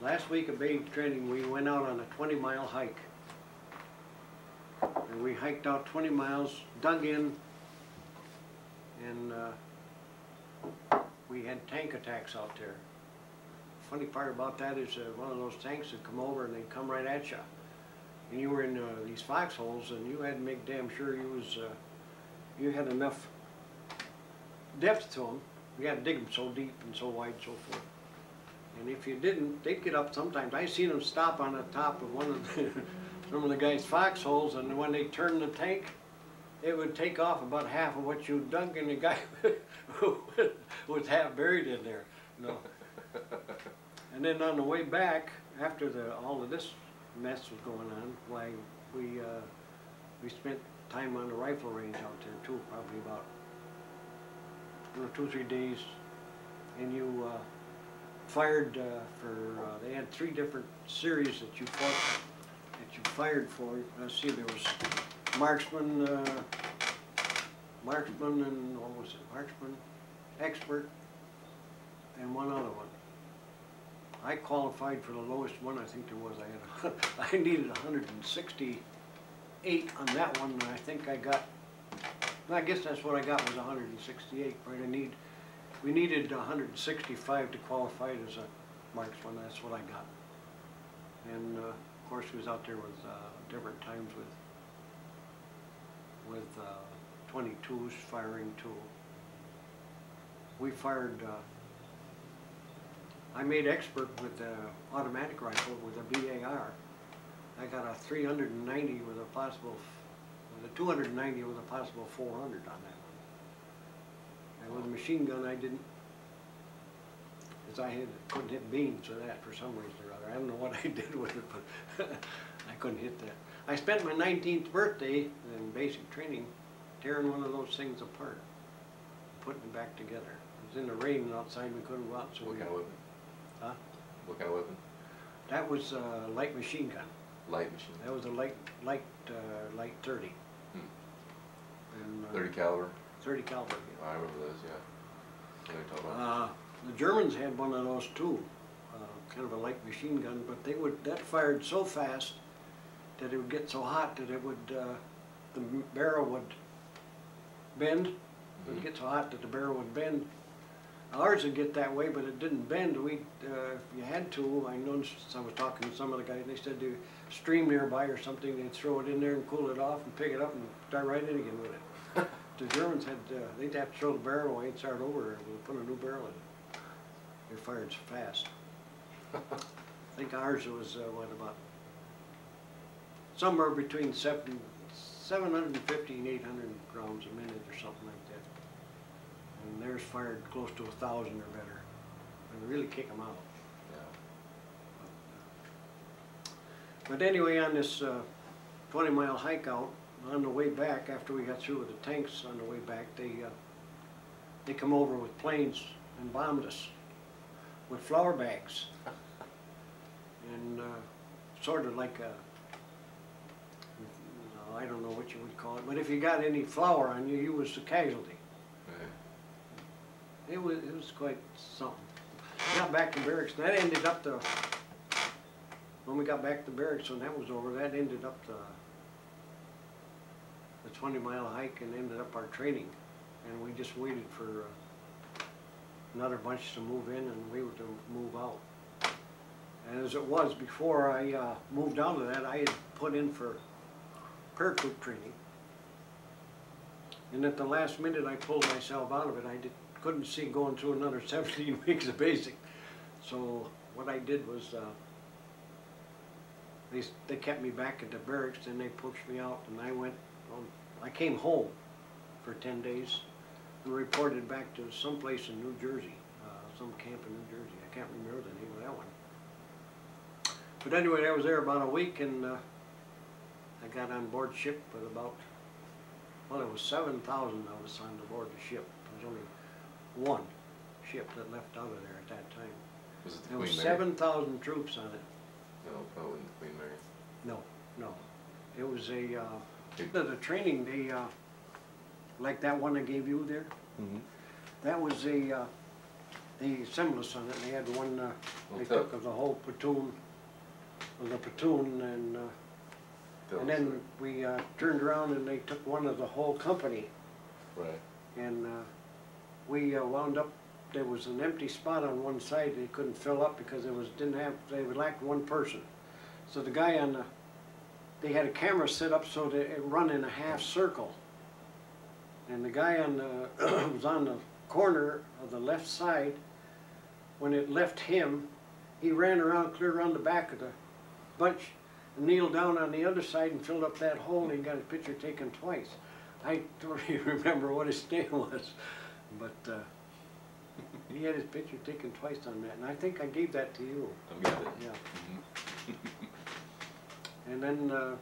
Last week of basic training, we went out on a 20-mile hike. And we hiked out 20 miles, dug in, and we had tank attacks out there. Funny part about that is one of those tanks would come over and they'd come right at you. And you were in these foxholes, and you had to make damn sure you had enough depth to them. You had to dig them so deep and so wide and so forth. And if you didn't, they'd get up sometimes. I seen them stop on the top of one of the some of the guys' foxholes, and when they turned the tank, it would take off about half of what you dug, and the guy was half buried in there. You know. And then on the way back, after all of this mess was going on, why we spent time on the rifle range out there too, probably about 2 or 3 days, and you fired they had 3 different series that you fought, that you fired for. Let's see, there was marksman, and what was it? Marksman, expert, and one other one. I qualified for the lowest one. I think there was. I needed 168 on that one, and I think I got. I guess that's what I got, was 168. Right? We needed 165 to qualify as a marksman. That's what I got. And of course, we was out there with different times with 22s firing too. We fired. I made expert with the automatic rifle with a BAR. I got a 390 with a possible, with a 290 with a possible 400 on that one. And with a machine gun, I didn't, because couldn't hit beams with that for some reason or other. I don't know what I did with it, but I couldn't hit that. I spent my 19th birthday in basic training tearing one of those things apart, putting it back together. It was in the rain outside, we couldn't go out. So what kind of weapon? Huh? What kind of weapon? That was a light machine gun. Light machine gun. That was a light 30. And, 30 caliber? 30 caliber. Yeah. I remember those, yeah. What are you talking about? The Germans had one of those too, kind of a light machine gun, but that fired so fast that it would get so hot that it would, the barrel would bend. It would get so hot that the barrel would bend. Ours would get that way, but it didn't bend. If you had to, I noticed, I was talking to some of the guys, they said the stream nearby or something, they'd throw it in there and cool it off and pick it up and start right in again with it. The Germans they'd have to throw the barrel away and start over and put a new barrel in. They fired so fast. I think ours was, what, about somewhere between 750 and 800 rounds a minute or something like that. And theirs fired close to 1,000 or better. And really kick them out. Yeah. But anyway, on this 20-mile hike out, on the way back, after we got through with the tanks on the way back, they come over with planes and bombed us with flour bags. And sort of like I don't know what you would call it, but if you got any flour on you, you was the casualty. It was quite something. We got back to barracks, and that ended up when we got back to barracks, when that was over, that ended up the 20-mile hike and ended up our training. And we just waited for another bunch to move in, and we were to move out. And as it was, before I moved out of that, I had put in for paratroop training. And at the last minute, I pulled myself out of it. I couldn't see going through another 17 weeks of basic. So what I did was, they kept me back at the barracks, and they pushed me out, and I came home for 10 days and reported back to someplace in New Jersey, some camp in New Jersey. I can't remember the name of that one. But anyway, I was there about a week, and I got on board ship with about, well, it was 7,000 of us on board the ship. There was only one ship that left out of there at that time. Was it the There Queen was Mary? 7,000 troops on it. No, that wasn't the Queen Mary. No, no. It was the training, like that one I gave you there. Mm-hmm. That was they They assembled us on it, and they had one, they tell- took of the whole platoon, and Tell and us then we turned around and they took one of the whole company, right. and we wound up, there was an empty spot on one side they couldn't fill up because they lacked one person. So the guy on the, they had a camera set up so that it run in a half circle. And the guy on the, was on the corner of the left side. When it left him, he ran around clear around the back of the bunch and kneeled down on the other side and filled up that hole, and he got his picture taken twice. I don't even remember what his name was, but he had his picture taken twice on that, and I think I gave that to you. I'm getting it. Yeah. Mhm. And then